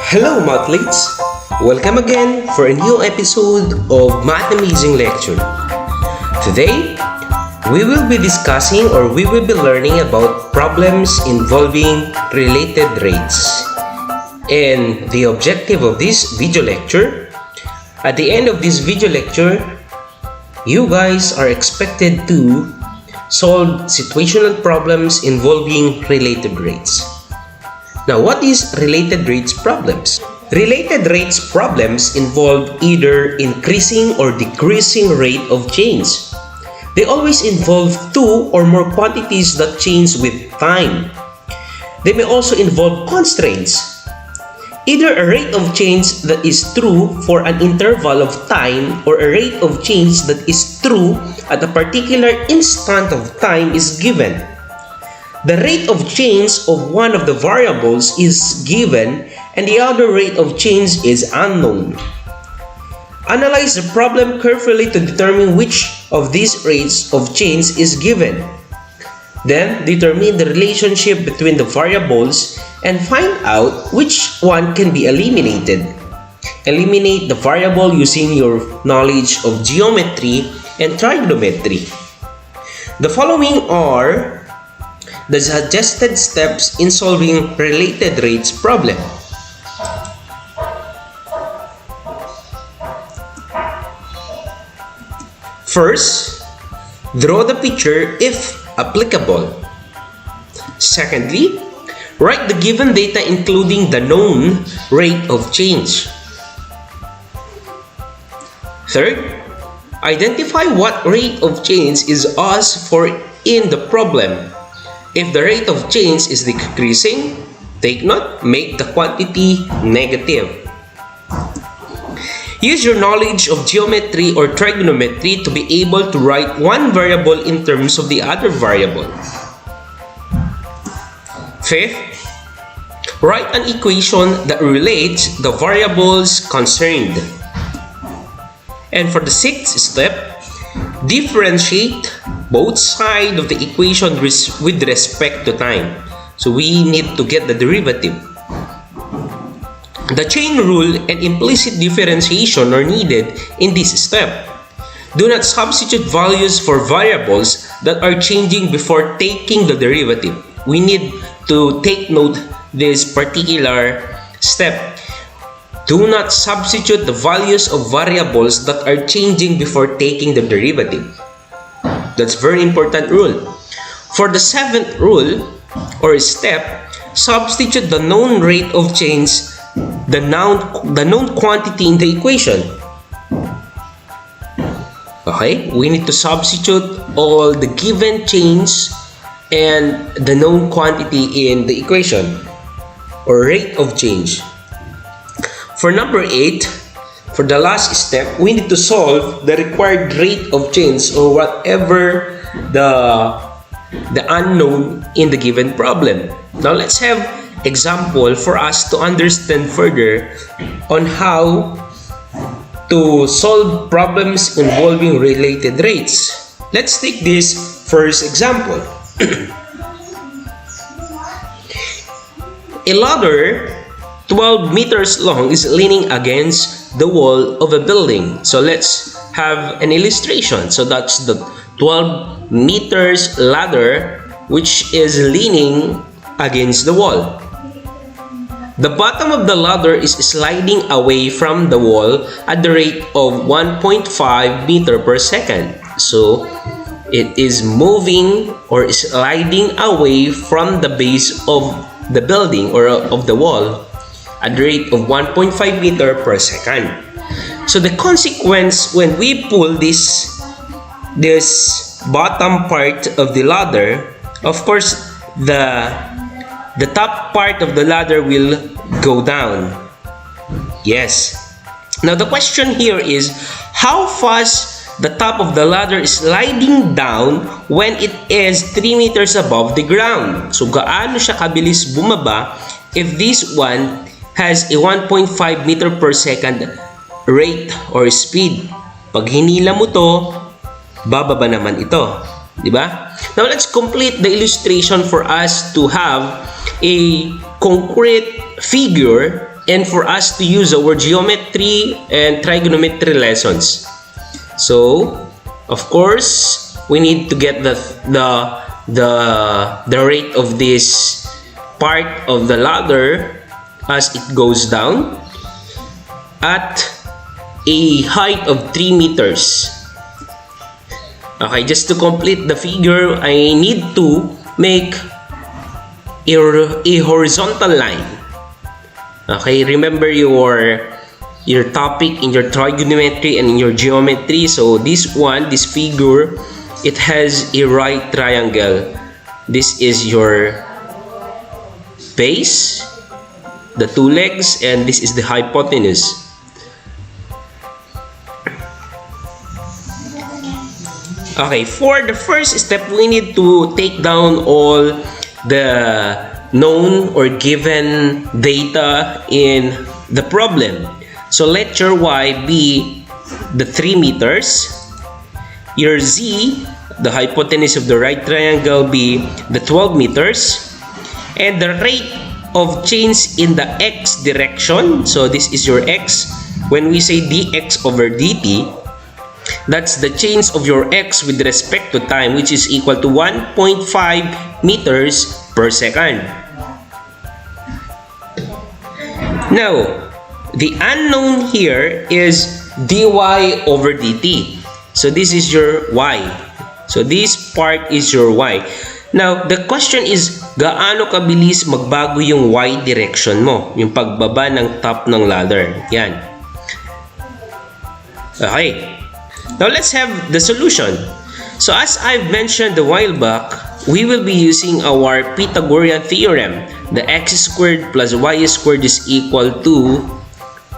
Hello Mathletes! Welcome again for a new episode of Math Amazing Lecture. Today, we will be discussing or we will be learning about problems involving related rates. And the objective of this video lecture, at the end of this video lecture, you guys are expected to solve situational problems involving related rates. Now, what is related rates problems? Related rates problems involve either increasing or decreasing rate of change. They always involve two or more quantities that change with time. They may also involve constraints. Either a rate of change that is true for an interval of time or a rate of change that is true at a particular instant of time is given. The rate of change of one of the variables is given and the other rate of change is unknown. Analyze the problem carefully to determine which of these rates of change is given. Then, determine the relationship between the variables and find out which one can be eliminated. Eliminate the variable using your knowledge of geometry and trigonometry. The following are the suggested steps in solving related rates problem. First, draw the picture if applicable. Secondly, write the given data including the known rate of change. Third, identify what rate of change is asked for in the problem. If the rate of change is decreasing, take note, make the quantity negative. Use your knowledge of geometry or trigonometry to be able to write one variable in terms of the other variable. Fifth, write an equation that relates the variables concerned. And for the sixth step, differentiate both sides of the equation with respect to time. So we need to get the derivative. The chain rule and implicit differentiation are needed in this step. Do not substitute values for variables that are changing before taking the derivative. We need to take note this particular step. Do not substitute the values of variables that are changing before taking the derivative. That's very important rule. For the seventh rule or step, substitute the known rate of change, the known quantity in the equation. Okay, we need to substitute all the given change and the known quantity in the equation or rate of change. For number 8, for the last step, we need to solve the required rate of change or whatever the unknown in the given problem. Now let's have example for us to understand further on how to solve problems involving related rates. Let's take this first example. A ladder 12 meters long is leaning against the wall of a building. So let's have an illustration. So that's the 12 meters ladder which is leaning against the wall. The bottom of the ladder is sliding away from the wall at the rate of 1.5 meter per second. So it is moving or sliding away from the base of the building or of the wall at the rate of 1.5 meter per second. So the consequence when we pull this bottom part of the ladder, of course the top part of the ladder will go down. Yes. Now the question here is how fast the top of the ladder is sliding down when it is 3 meters above the ground. So gaano siya kabilis bumaba if this one has a 1.5 meter per second rate or speed. Pag hinila mo to, bababa naman ito. Diba? Now let's complete the illustration for us to have a concrete figure and for us to use our geometry and trigonometry lessons. So, of course, we need to get the rate of this part of the ladder as it goes down at a height of 3 meters. Okay, just to complete the figure, I need to make a horizontal line. Okay, remember your topic in your trigonometry and in your geometry. So this figure, it has a right triangle. This is your base, the two legs, and this is the hypotenuse. Okay, for the first step, we need to take down all the known or given data in the problem. So let your y be the 3 meters, your z, the hypotenuse of the right triangle, be the 12 meters, and the rate of change in the x direction, so this is your x. When we say dx over dt, that's the change of your x with respect to time, which is equal to 1.5 meters per second. Now, the unknown here is dy over dt. So this is your y. So this part is your y. Now, the question is, gaano kabilis magbago yung y direction mo? Yung pagbaba ng top ng ladder. Yan. Okay. Now, let's have the solution. So, as I've mentioned a while back, we will be using our Pythagorean theorem. The x squared plus y squared is equal to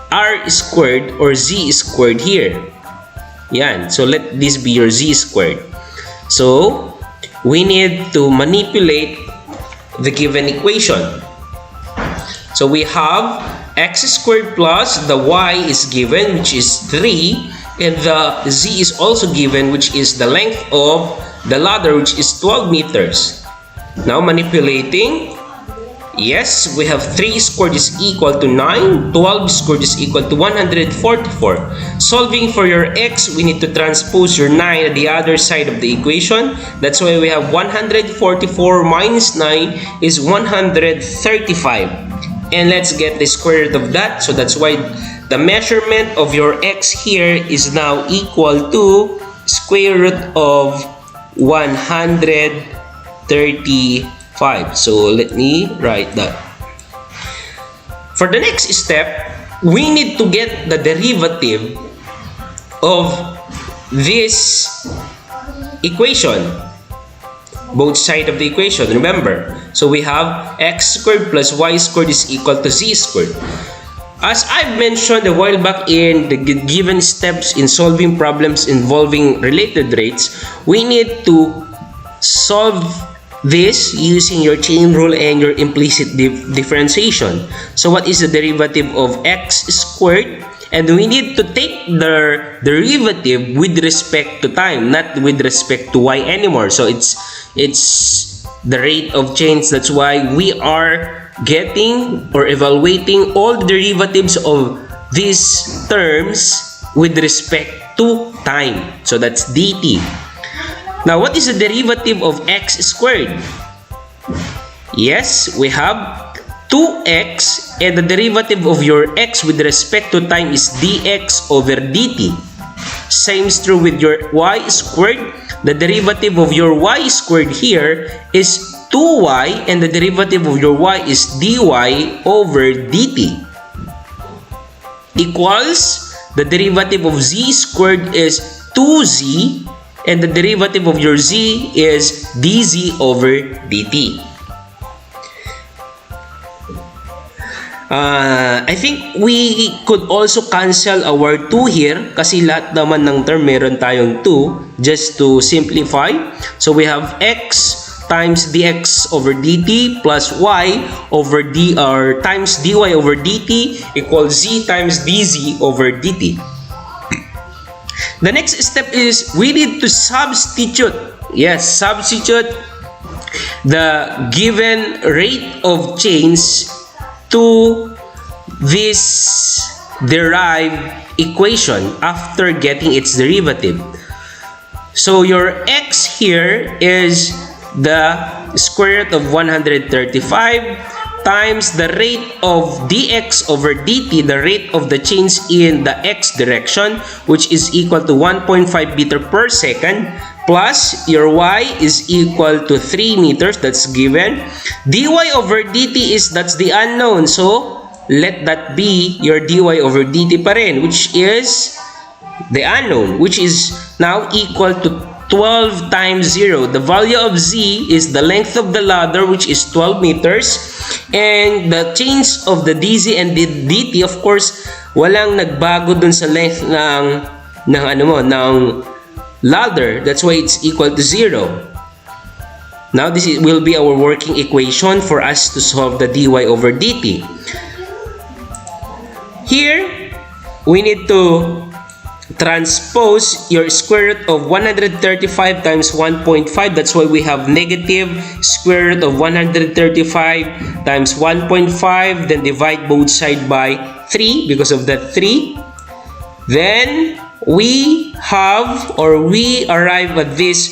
r squared or z squared here. Yan. So, let this be your z squared. So, we need to manipulate the given equation. So, we have x squared plus the y is given, which is 3. And the z is also given, which is the length of the ladder, which is 12 meters. Now manipulating, yes, we have 3 squared is equal to 9, 12 squared is equal to 144. Solving for your x, we need to transpose your 9 at the other side of the equation. That's why we have 144 minus 9 is 135. And let's get the square root of that. So that's why the measurement of your x here is now equal to square root of 135. So let me write that. For the next step, we need to get the derivative of this equation. Both sides of the equation, remember. So we have x squared plus y squared is equal to z squared. As I've mentioned a while back in the given steps in solving problems involving related rates, we need to solve this using your chain rule and your implicit differentiation. So what is the derivative of x squared? And we need to take the derivative with respect to time, not with respect to y anymore. So it's the rate of change. That's why we are getting or evaluating all the derivatives of these terms with respect to time. So that's dt. Now, what is the derivative of x squared? Yes, we have 2x, and the derivative of your x with respect to time is dx over dt. Same is true with your y squared. The derivative of your y squared here is 2y, and the derivative of your y is dy over dt. Equals, the derivative of z squared is 2z, and the derivative of your z is dz over dt. I think we could also cancel our 2 here kasi lahat naman ng term meron tayong 2, just to simplify. So we have x times dx over dt plus y over times dy over dt equals z times dz over dt. The next step is we need to substitute. Yes, substitute the given rate of change to this derived equation after getting its derivative. So your x here is the square root of 135 times the rate of dx over dt, the rate of the change in the x direction, which is equal to 1.5 meter per second, plus your y is equal to 3 meters, that's given. dy over dt that's the unknown, so let that be your dy over dt pa rin, which is the unknown, which is now equal to 12 times 0. The value of z is the length of the ladder, which is 12 meters. And the change of the dz and the dt, of course, walang nagbago dun sa length ng ladder. That's why it's equal to 0. Now, will be our working equation for us to solve the dy over dt. Here, we need to transpose your square root of 135 times 1.5. That's why we have negative square root of 135 times 1.5. Then divide both sides by 3 because of that 3. Then we arrive at this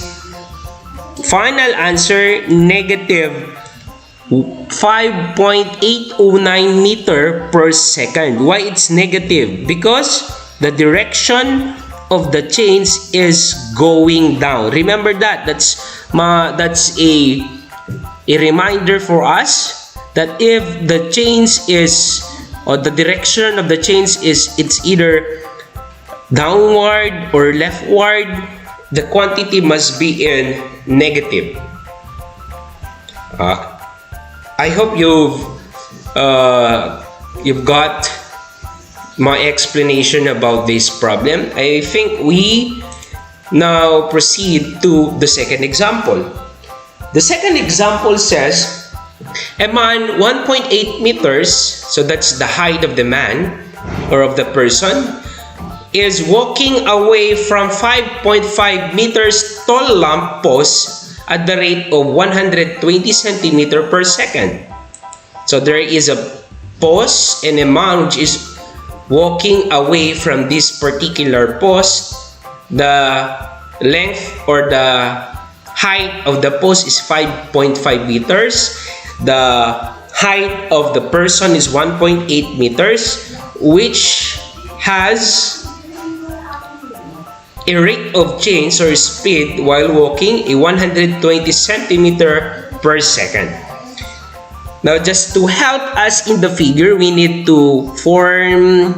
final answer, negative 5.809 meter per second. Why it's negative? Because the direction of the change is going down. Remember that. That's a reminder for us that if the change is, or the direction of the change is, it's either downward or leftward, the quantity must be in negative. I hope you've got my explanation about this problem. I think we now proceed to the second example. The second example says a man 1.8 meters, so that's the height of the man or of the person, is walking away from 5.5 meters tall lamp post at the rate of 120 centimeter per second. So there is a post and a man which is walking away from this particular post. The length or the height of the post is 5.5 meters. The height of the person is 1.8 meters, which has a rate of change or speed while walking a 120 centimeter per second. Now, just to help us in the figure, we need to form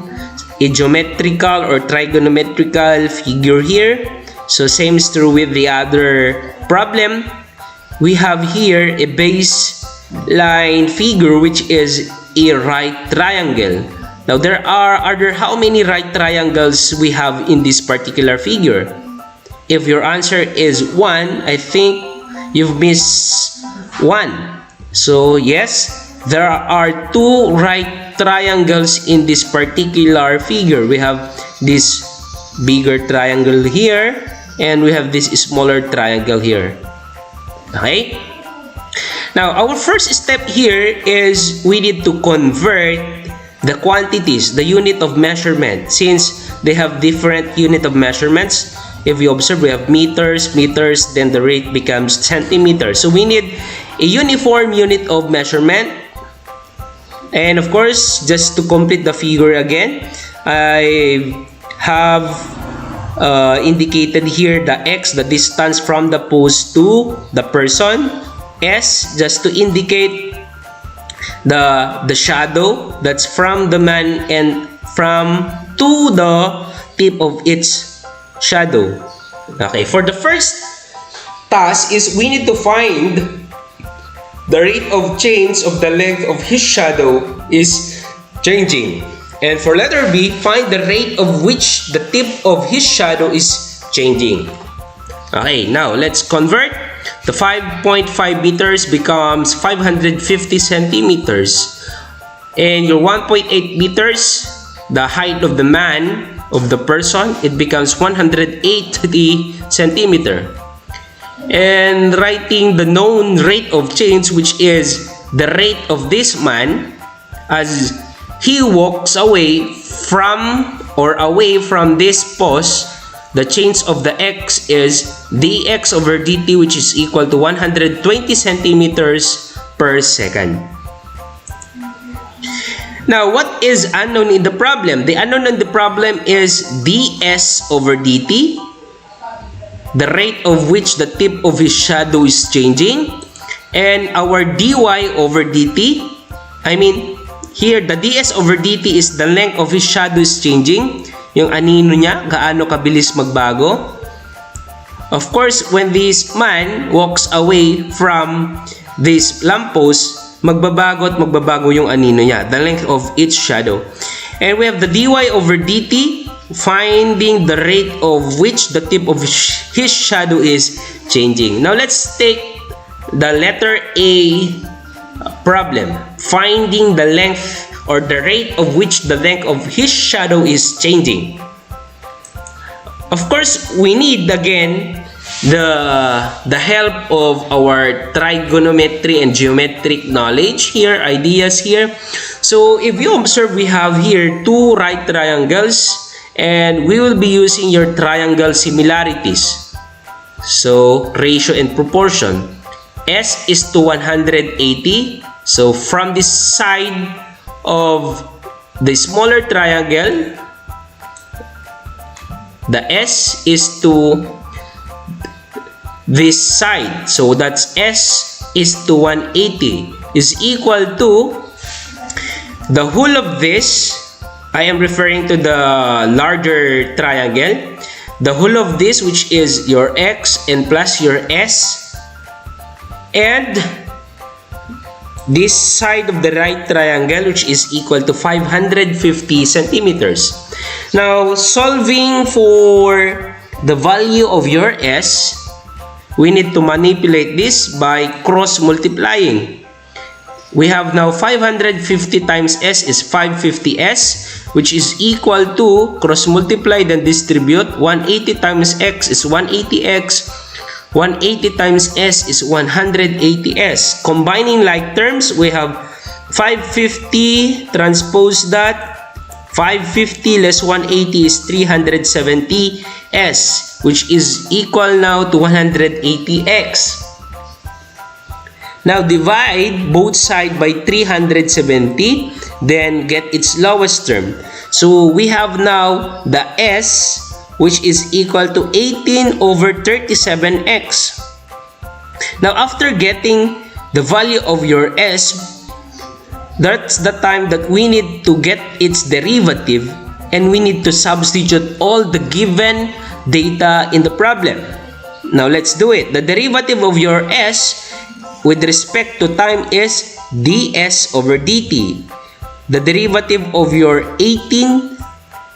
a geometrical or trigonometrical figure here. So, same is true with the other problem. We have here a baseline figure which is a right triangle. Now, there are how many right triangles we have in this particular figure? If your answer is 1, I think you've missed 1. So yes, there are 2 right triangles in this particular figure. We have this bigger triangle here and we have this smaller triangle here. Okay? Now, our first step here is we need to convert the quantities, the unit of measurement, since they have different unit of measurements. If you observe, we have meters, then the rate becomes centimeters. So we need a uniform unit of measurement. And of course, just to complete the figure again, I have indicated here the x, the distance from the post to the person. S, just to indicate the shadow that's from the man and from to the tip of its shadow. Okay, for the first task is we need to find the rate of change of the length of his shadow is changing. And for letter B, find the rate of which the tip of his shadow is changing. Okay, now let's convert. The 5.5 meters becomes 550 centimeters. And your 1.8 meters, the height of the man, of the person, it becomes 180 centimeter. And writing the known rate of change, which is the rate of this man, as he walks away from this pose, the change of the x is dx over dt, which is equal to 120 centimeters per second. Now, what is unknown in the problem? The unknown in the problem is ds over dt, the rate of which the tip of his shadow is changing, and our dy over dt. I mean, here, the ds over dt is the length of his shadow is changing. Yung anino niya, gaano kabilis magbago. Of course, when this man walks away from this lamppost, magbabago yung anino niya, the length of each shadow. And we have the dy over dt, finding the rate of which the tip of his shadow is changing. Now, let's take the letter A problem, finding the length or the rate of which the length of his shadow is changing. Of course, we need again the help of our trigonometry and geometric knowledge here, ideas here. So if you observe, we have here two right triangles, and we will be using your triangle similarities. So ratio and proportion. S is to 180. So from this side of the smaller triangle, the S is to this side. So that's S is to 180 is equal to the whole of this. I am referring to the larger triangle. The whole of this, which is your X and plus your S, and this side of the right triangle, which is equal to 550 centimeters. Now, solving for the value of your S, we need to manipulate this by cross-multiplying. We have now 550 times S is 550S, which is equal to, cross-multiply then distribute, 180 times X is 180X, 180 times S is 180S. Combining like terms, we have 550 transpose that, 550 less 180 is 370S, which is equal now to 180X. Now divide both sides by 370, then get its lowest term. So we have now the S, which is equal to 18 over 37x. Now, after getting the value of your S, that's the time that we need to get its derivative, and we need to substitute all the given data in the problem. Now, let's do it. The derivative of your S with respect to time is ds over dt. The derivative of your 18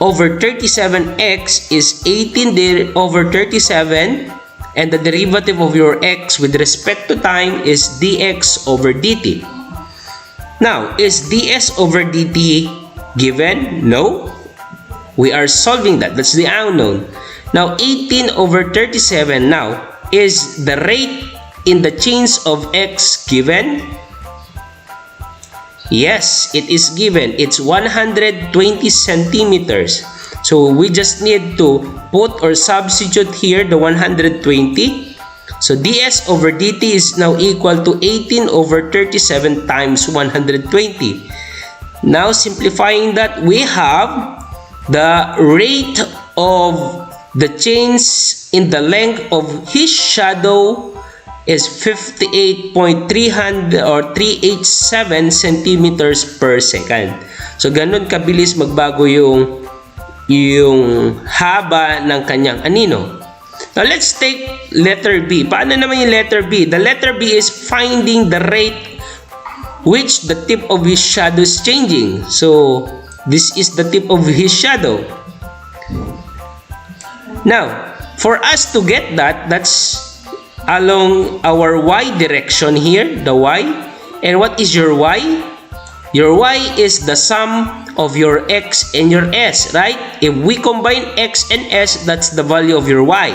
over 37x is 18 over 37, and the derivative of your x with respect to time is dx over dt. Now, is ds over dt given? No. We are solving that. That's the unknown. Now, 18 over 37 now, is the rate in the change of x given? Yes, it is given. It's 120 centimeters. So we just need to put or substitute here the 120. So ds over dt is now equal to 18 over 37 times 120. Now simplifying that, we have the rate of the change in the length of his shadow is 58.300 or 387 centimeters per second. So ganun kabilis magbago yung haba ng kanyang anino. Now let's take letter B. Paano naman yung letter B? The letter B is finding the rate which the tip of his shadow is changing. So this is the tip of his shadow. Now, for us to get that, that's along our y direction here, the y. And what is your y? Your y is the sum of your x and your s, right? If we combine x and s, that's the value of your y.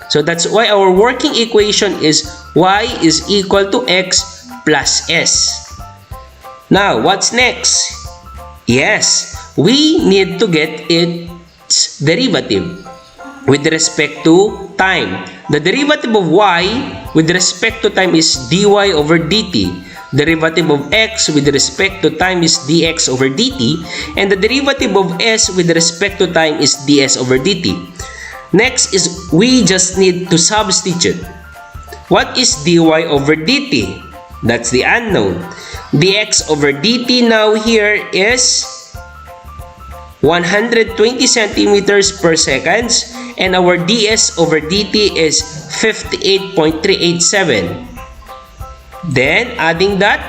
So that's why our working equation is y is equal to x plus s. Now, what's next? Yes, we need to get its derivative with respect to time. The derivative of y with respect to time is dy over dt. Derivative of x with respect to time is dx over dt. And the derivative of s with respect to time is ds over dt. Next is we just need to substitute. What is dy over dt? That's the unknown. Dx over dt now here is 120 centimeters per second, and our ds over dt is 58.387. Then, adding that,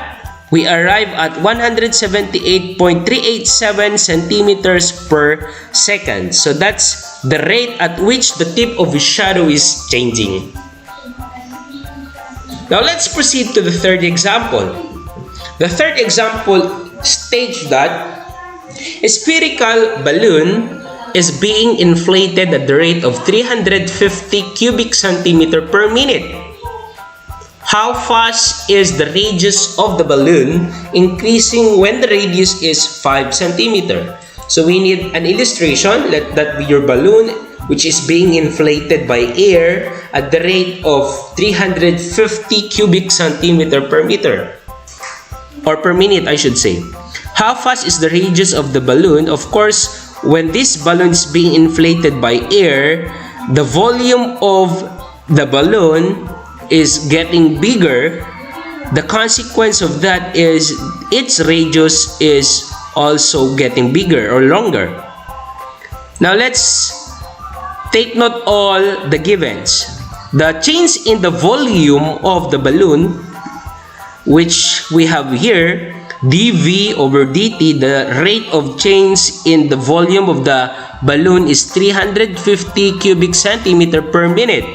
we arrive at 178.387 centimeters per second. So that's the rate at which the tip of the shadow is changing. Now let's proceed to the third example. The third example states that a spherical balloon is being inflated at the rate of 350 cubic centimeter per minute. How fast is the radius of the balloon increasing when the radius is 5 centimeter? So we need an illustration. Let that be your balloon, which is being inflated by air at the rate of 350 cubic centimeter per meter. Or per minute, I should say. How fast is the radius of the balloon? Of course, when this balloon is being inflated by air, the volume of the balloon is getting bigger. The consequence of that is its radius is also getting bigger or longer. Now let's take note all the givens. The change in the volume of the balloon, which we have here, dv over dt, the rate of change in the volume of the balloon is 350 cubic centimeter per minute.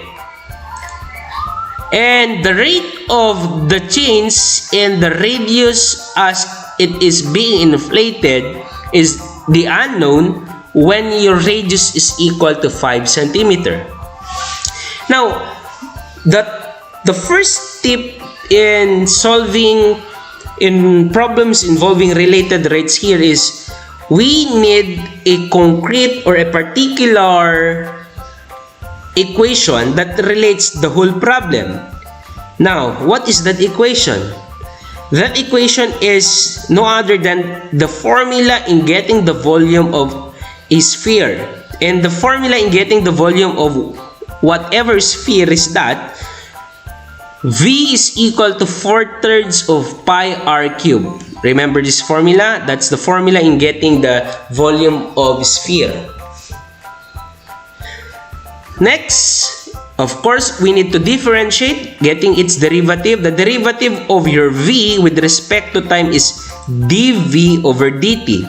And the rate of the change in the radius as it is being inflated is the unknown when your radius is equal to 5 centimeter. Now, the first tip in solving in problems involving related rates here is we need a concrete or a particular equation that relates the whole problem. Now, what is that equation? That equation is no other than the formula in getting the volume of a sphere. And the formula in getting the volume of whatever sphere is that V is equal to 4/3 of pi r cubed. Remember this formula? That's the formula in getting the volume of sphere. Next, of course, we need to differentiate, getting its derivative. The derivative of your V with respect to time is dV over dt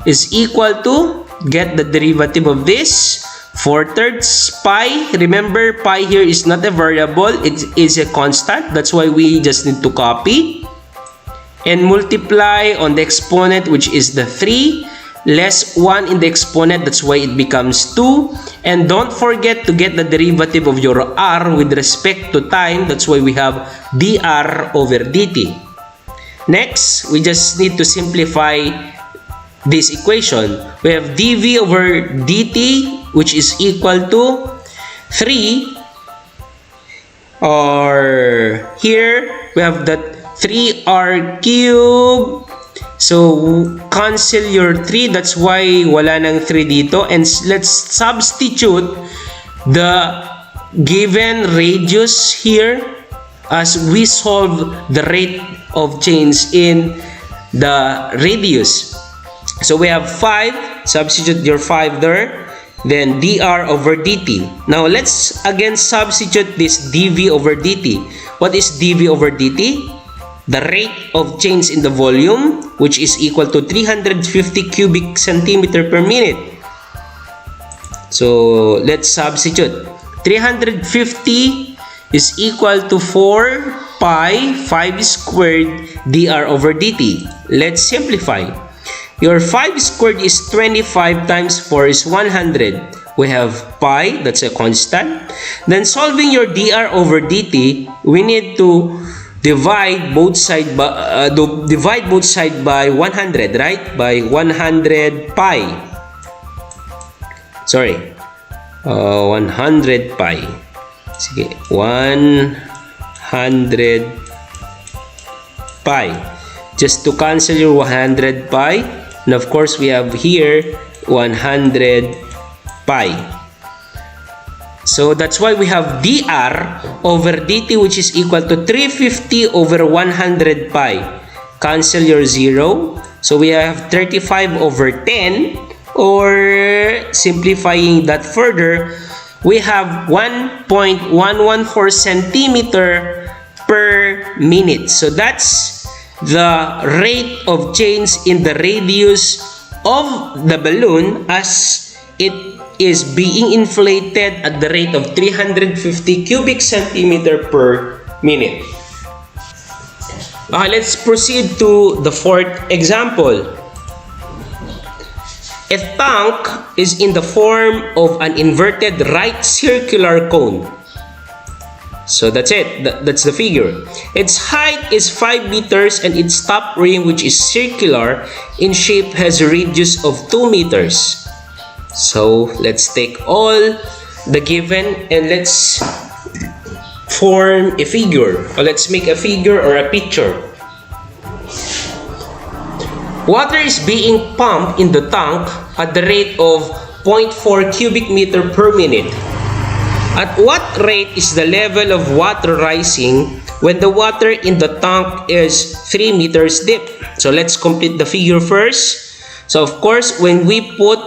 is equal to, get the derivative of this, 4/3 pi. Remember, pi here is not a variable, it is a constant. That's why we just need to copy and multiply on the exponent, which is the 3, less 1 in the exponent, that's why it becomes 2. And don't forget to get the derivative of your r with respect to time, that's why we have dr over dt. Next, we just need to simplify this equation. We have dv over dt, which is equal to 3, or here we have that 3r cubed. So cancel your 3, that's why wala nang 3 dito, and let's substitute the given radius here as we solve the rate of change in the radius. So we have 5, substitute your 5 there, then dr over dt. Now let's again substitute this dv over dt. What is dv over dt? The rate of change in the volume, which is equal to 350 cubic centimeter per minute. So let's substitute. 350 is equal to 4 pi 5 squared dr over dt. Let's simplify. Your 5 squared is 25 times 4 is 100. We have pi, that's a constant. Then solving your dr over dt, we need to divide both side by 100, right? By 100 pi. Sorry. 100 pi. Sige, 100 pi. Just to cancel your 100 pi. And of course, we have here 100 pi. So that's why we have dr over dt, which is equal to 350 over 100 pi. Cancel your 0. So we have 35 over 10, or simplifying that further, we have 1.114 centimeter per minute. So that's the rate of change in the radius of the balloon as it is being inflated at the rate of 350 cubic centimeter per minute. Let's proceed to the fourth example. A tank is in the form of an inverted right circular cone. So that's it. That's the figure. Its height is 5 meters and its top rim, which is circular in shape, has a radius of 2 meters. So let's take all the given and let's form a figure, or let's make a figure or a picture. Water is being pumped in the tank at the rate of 0.4 cubic meter per minute. At what rate is the level of water rising when the water in the tank is 3 meters deep? So let's complete the figure first. So of course, when we put,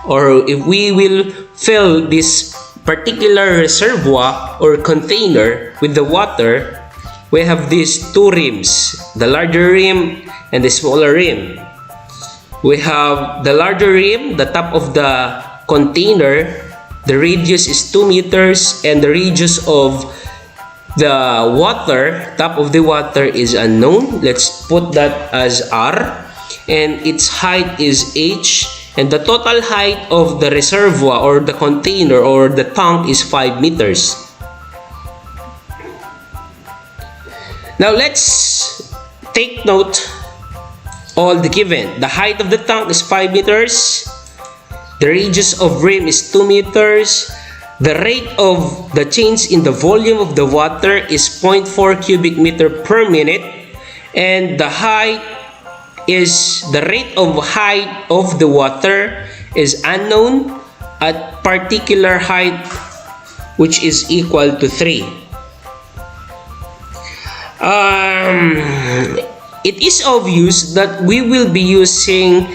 or if we will fill this particular reservoir or container with the water, we have these two rims, the larger rim and the smaller rim. We have the larger rim, the top of the container, the radius is 2 meters, and the radius of the water, top of the water, is unknown. Let's put that as r, and its height is h, and the total height of the reservoir or the container or the tank is 5 meters. Now let's take note all the given. The height of the tank is 5 meters. The radius of rim is 2 meters. The rate of the change in the volume of the water is 0.4 cubic meter per minute. And the rate of height of the water is unknown at particular height, which is equal to 3. It is obvious that we will be using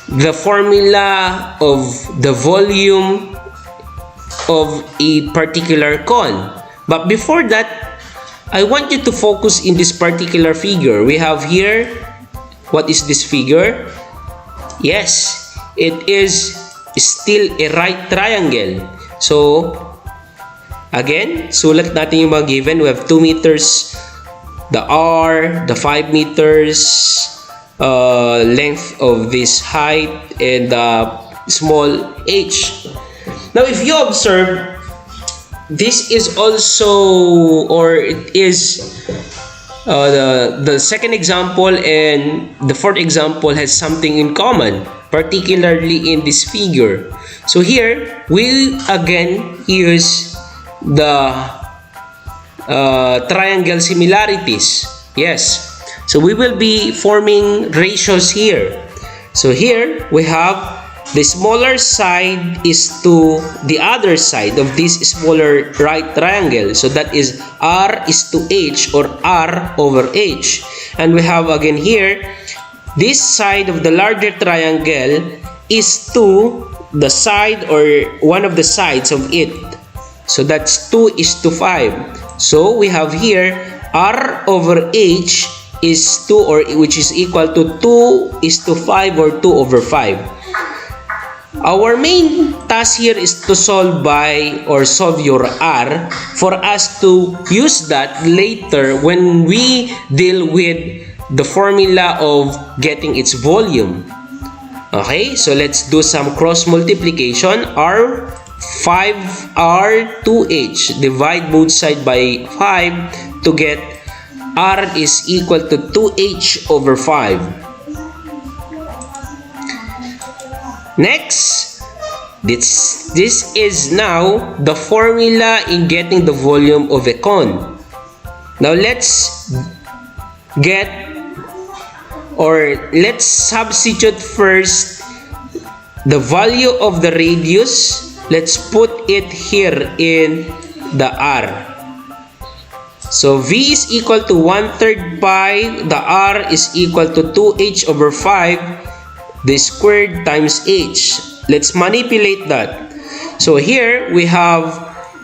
the formula of the volume of a particular cone. But before that, I want you to focus in this particular figure. We have here, what is this figure? Yes, it is still a right triangle. So, again, sulat natin yung mga given. We have 2 meters, the r, the 5 meters length of this height, and the small h. Now, if you observe, this is also, or it is the second example and the fourth example has something in common, particularly in this figure. So here, we again use the triangle similarities. Yes. So we will be forming ratios here. So here, we have the smaller side is to the other side of this smaller right triangle. So that is r is to h, or r over h. And we have again here, this side of the larger triangle is to the side or one of the sides of it. So that's 2 is to 5. So we have here r over h is 2, or which is equal to 2 is to 5, or 2 over 5. Our main task here is to solve your r for us to use that later when we deal with the formula of getting its volume. Okay, so let's do some cross multiplication. R 5r 2h, divide both sides by 5 to get R is equal to 2H over 5. Next, this is now the formula in getting the volume of a cone. Now let's let's substitute first the value of the radius. Let's put it here in the R. So V is equal to 1/3 pi, the R is equal to 2H over 5, the squared times H. Let's manipulate that. So here we have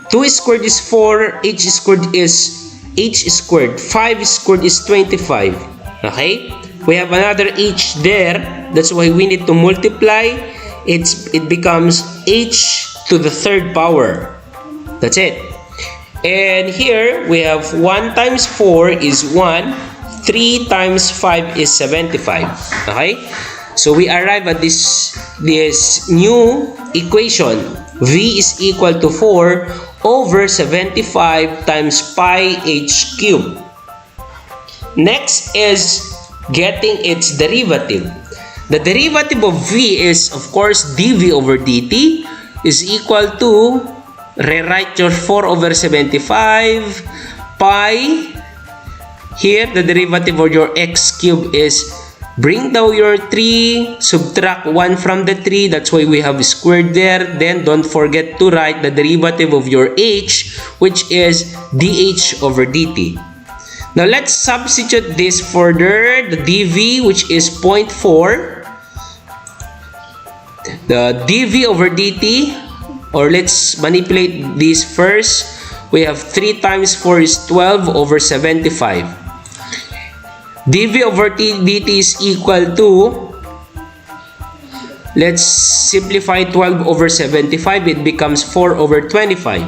2 squared is 4, H squared is H squared, 5 squared is 25. Okay? We have another H there, that's why we need to multiply. It becomes H to the 3rd power. That's it. And here we have 1 times 4 is 1, 3 times 5 is 75. Okay? So we arrive at this new equation. V is equal to 4 over 75 times pi h cubed. Next is getting its derivative. The derivative of V is, of course, dV over dt is equal to, rewrite your 4 over 75 pi. Here, the derivative of your x cube is, bring down your 3, subtract 1 from the 3. That's why we have squared there. Then, don't forget to write the derivative of your h, which is dH over dt. Now, let's substitute this further. The dV, which is 0.4. The dV over dt, or let's manipulate this first. We have 3 times 4 is 12 over 75. dV over dt is equal to, let's simplify 12 over 75. It becomes 4 over 25.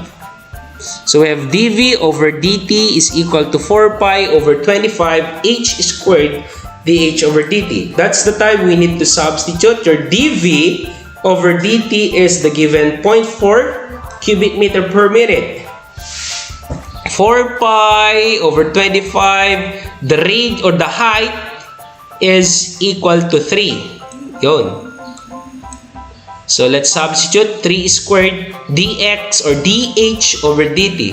So we have dV over dt is equal to 4 pi over 25 h squared dH over dt. That's the time we need to substitute. Your dV over dt is the given 0.4 cubic meter per minute. 4 pi over 25, the range or the height is equal to 3. Yun. So let's substitute 3 squared dx or dH over dt.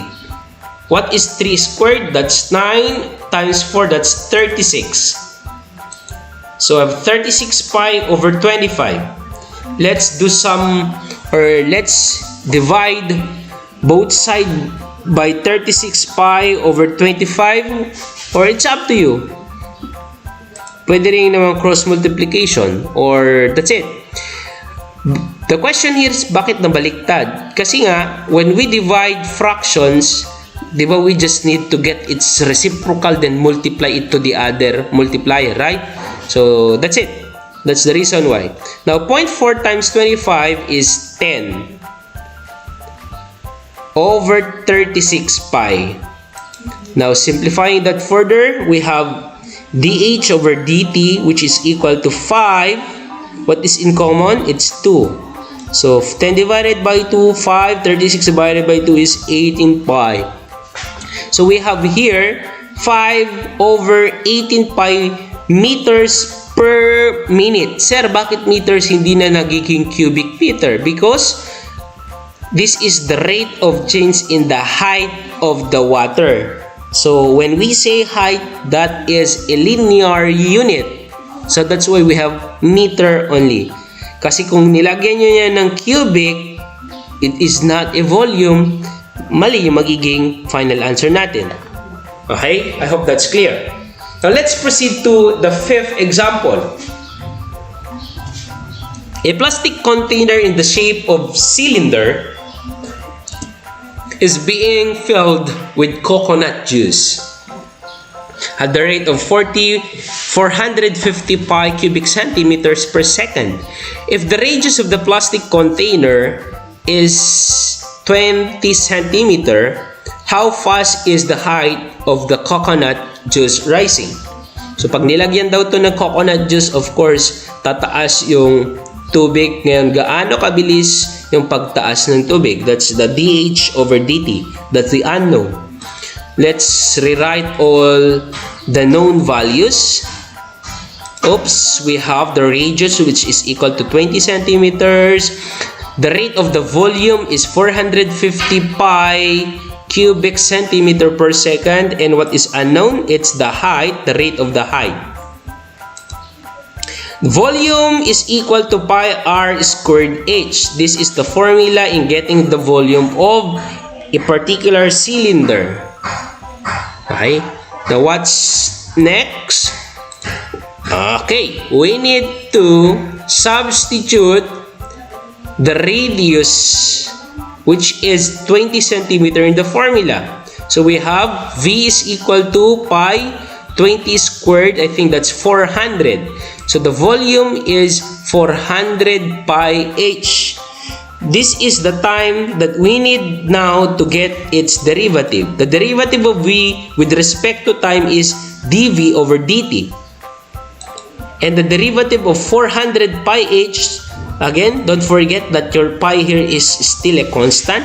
What is 3 squared? That's 9 times 4, that's 36. So I have 36 pi over 25. Let's do some, or let's divide both sides by 36 pi over 25, or it's up to you. Pwede rin naman cross multiplication, or that's it. The question here is, bakit nabaliktad? Kasi nga, when we divide fractions, di ba, we just need to get its reciprocal, then multiply it to the other multiplier, right? So, that's it. That's the reason why. Now, 0.4 times 25 is 10 over 36 pi. Now, simplifying that further, we have dH over dt, which is equal to 5. What is in common? It's 2. So, 10 divided by 2, 5. 36 divided by 2 is 18 pi. So, we have here 5 over 18 pi meters per minute. Sir, bakit meters hindi na nagiging cubic meter? Because this is the rate of change in the height of the water. So, when we say height, that is a linear unit. So, that's why we have meter only. Kasi kung nilagyan nyo yan ng cubic, it is not a volume, mali yung magiging final answer natin. Okay? I hope that's clear. Now, let's proceed to the 5th example. A plastic container in the shape of cylinder is being filled with coconut juice at the rate of 450 pi cubic centimeters per second. If the radius of the plastic container is 20 centimeter, how fast is the height of the coconut juice rising? So, pag nilagyan daw to ng coconut juice, of course, tataas yung tubig. Ngayon, gaano kabilis yung pagtaas ng tubig? That's the dH over dt. That's the unknown. Let's rewrite all the known values. Oops, we have the radius, which is equal to 20 centimeters. The rate of the volume is 450 pi cubic centimeter per second. And what is unknown? It's the height, the rate of the height. Volume is equal to pi r squared h. This is the formula in getting the volume of a particular cylinder. Okay, now what's next? Okay, we need to substitute the radius, which is 20 centimeter, in the formula. So we have V is equal to pi 20 squared. I think that's 400. So the volume is 400 pi h. This is the time that we need now to get its derivative. The derivative of V with respect to time is dV over dt. And the derivative of 400 pi h, again, don't forget that your pi here is still a constant.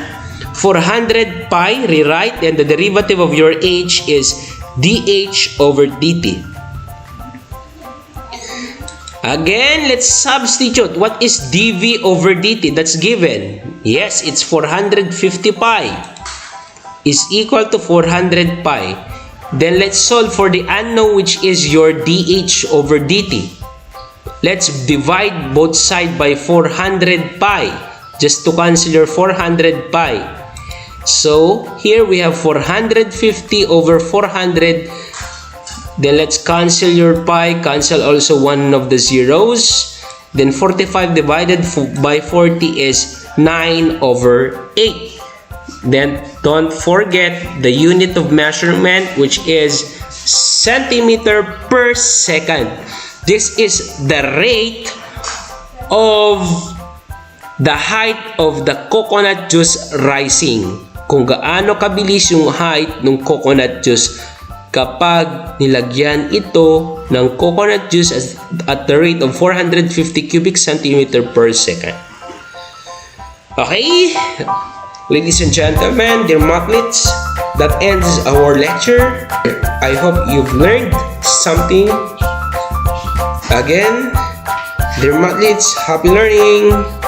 400 pi, rewrite, and the derivative of your h is dH over dt. Again, let's substitute. What is dV over dt? That's given. Yes, it's 450 pi is equal to 400 pi. Then let's solve for the unknown, which is your dH over dt. Let's divide both sides by 400 pi just to cancel your 400 pi. So here we have 450 over 400. Then let's cancel your pi, cancel also one of the zeros. Then 45 divided by 40 is 9 over 8. Then don't forget the unit of measurement, which is centimeter per second. This is the rate of the height of the coconut juice rising. Kung gaano kabilis yung height ng coconut juice kapag nilagyan ito ng coconut juice at the rate of 450 cubic centimeter per second. Okay, ladies and gentlemen, dear mathletes, that ends our lecture. I hope you've learned something. Again, dear mathletes, happy learning!